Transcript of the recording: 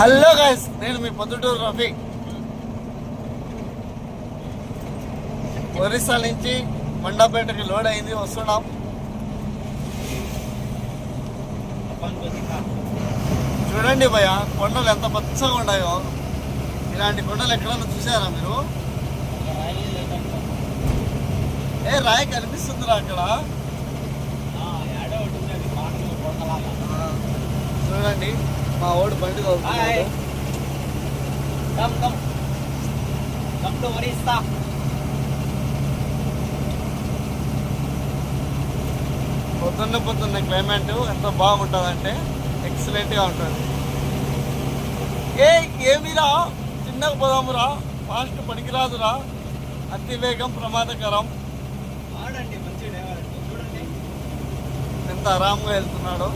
Hello guys, నేను మీ పొద్దుటూరు రఫీ. ఒరిస్సా నుంచి మండపేటకి load అయింది, వస్తున్నాం. చూడండి భయ, కొండలు ఎంత పచ్చగా ఉన్నాయో. ఇలాంటి కొండలు ఎక్కడన్నా చూసారా మీరు? రాయి కనిపిస్తుందిరా అక్కడ. చూడండి, మా ఓడి బండి తోలుతున్నాడు. పొద్దున్న క్లైమేట్ ఎంత బాగుంటుందంటే ఎక్సలెంట్గా ఉంటుంది. ఏమిరా, చిన్నగా పోదామురా, ఫాస్ట్ పనికిరాదురా, అతి వేగం ప్రమాదకరం. ఎంత ఆరాంగా వెళ్తున్నాడో.